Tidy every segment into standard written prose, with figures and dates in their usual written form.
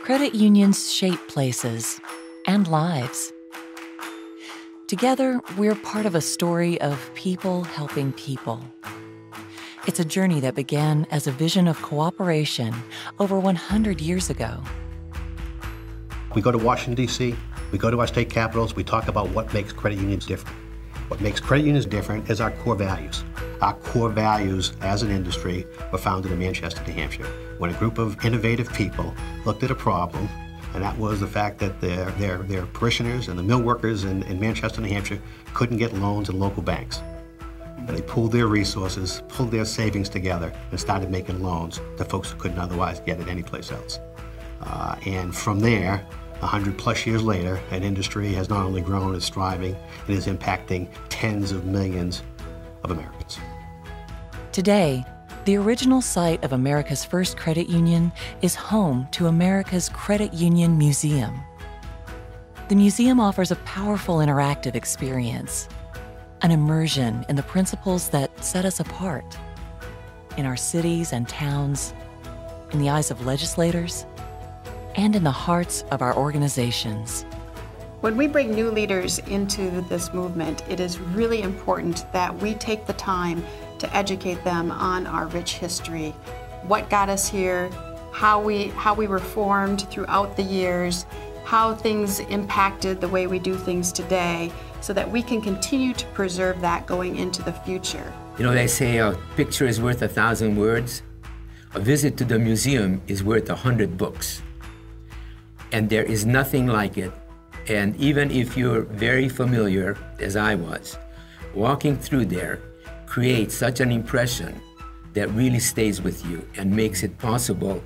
Credit unions shape places and lives. Together, we're part of a story of people helping people. It's a journey that began as a vision of cooperation over 100 years ago. We go to Washington, D.C., we go to our state capitals, we talk about what makes credit unions different. What makes credit unions different is our core values. Our core values as an industry were founded in Manchester, New Hampshire, when a group of innovative people looked at a problem, and that was the fact that their parishioners and the mill workers in Manchester, New Hampshire couldn't get loans in local banks. And they pooled their resources, pulled their savings together, and started making loans to folks who couldn't otherwise get it anyplace else. And from there, 100+ years later, an industry has not only grown, it's thriving, and is impacting tens of millions of Americans. Today, the original site of America's first credit union is home to America's Credit Union Museum. The museum offers a powerful interactive experience, an immersion in the principles that set us apart, in our cities and towns, in the eyes of legislators, and in the hearts of our organizations. When we bring new leaders into this movement, it is really important that we take the time to educate them on our rich history, what got us here, how we were formed throughout the years, how things impacted the way we do things today, so that we can continue to preserve that going into the future. You know, they say a picture is worth 1,000 words. A visit to the museum is worth 100 books. And there is nothing like it. And even if you're very familiar, as I was, walking through there creates such an impression that really stays with you and makes it possible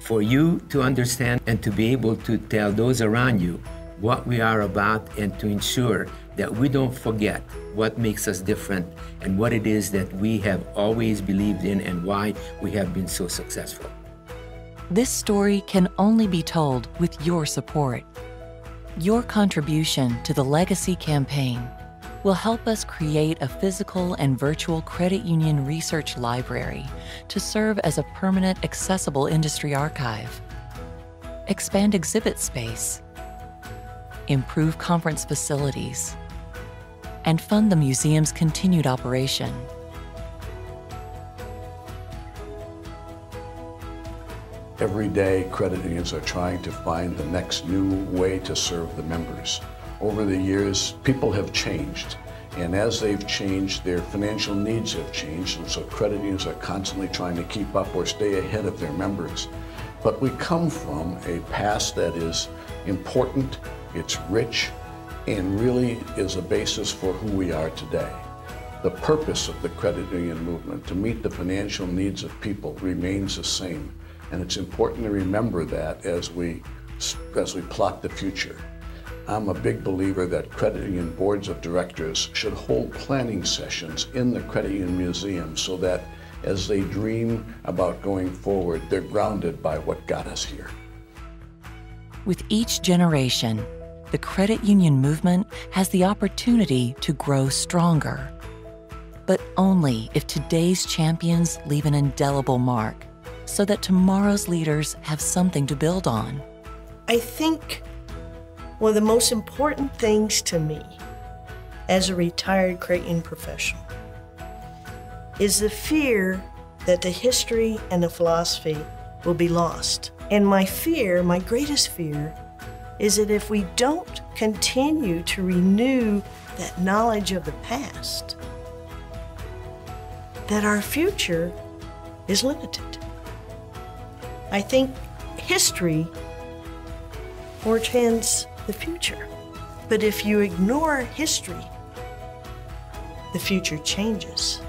for you to understand and to be able to tell those around you what we are about, and to ensure that we don't forget what makes us different and what it is that we have always believed in and why we have been so successful. This story can only be told with your support. Your contribution to the Legacy campaign will help us create a physical and virtual credit union research library to serve as a permanent accessible industry archive, expand exhibit space, improve conference facilities, and fund the museum's continued operation. Every day, credit unions are trying to find the next new way to serve the members. Over the years, people have changed, and as they've changed, their financial needs have changed, and so credit unions are constantly trying to keep up or stay ahead of their members. But we come from a past that is important, it's rich, and really is a basis for who we are today. The purpose of the credit union movement, to meet the financial needs of people, remains the same. And it's important to remember that as we plot the future. I'm a big believer that credit union boards of directors should hold planning sessions in the Credit Union Museum so that as they dream about going forward, they're grounded by what got us here. With each generation, the credit union movement has the opportunity to grow stronger. But only if today's champions leave an indelible mark, so that tomorrow's leaders have something to build on. I think one of the most important things to me as a retired credit union professional is the fear that the history and the philosophy will be lost. And my fear, my greatest fear, is that if we don't continue to renew that knowledge of the past, that our future is limited. I think history portends the future. But if you ignore history, the future changes.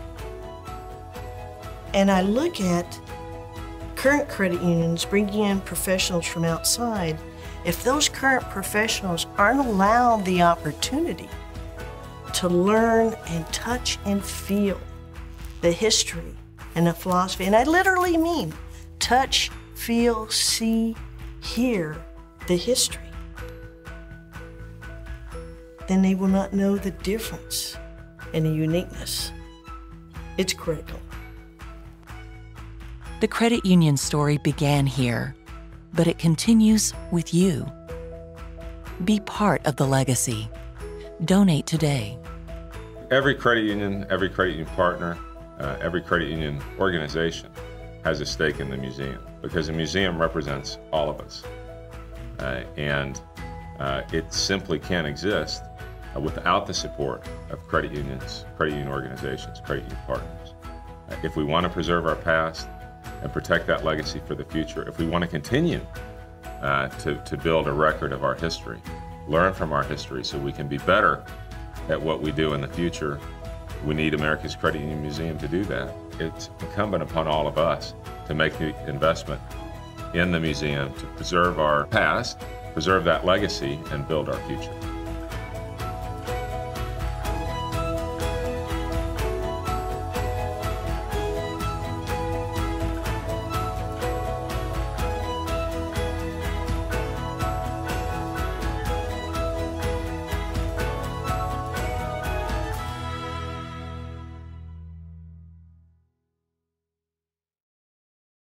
And I look at current credit unions bringing in professionals from outside. If those current professionals aren't allowed the opportunity to learn and touch and feel the history and the philosophy, and I literally mean touch, feel, see, hear the history, then they will not know the difference and the uniqueness. It's critical. The credit union story began here, but it continues with you. Be part of the legacy. Donate today. Every credit union partner, every credit union organization has a stake in the museum, because the museum represents all of us. And it simply can't exist without the support of credit unions, credit union organizations, credit union partners. If we want to preserve our past and protect that legacy for the future, if we want to continue to build a record of our history, learn from our history so we can be better at what we do in the future, we need America's Credit Union Museum to do that. It's incumbent upon all of us to make the investment in the museum to preserve our past, preserve that legacy, and build our future.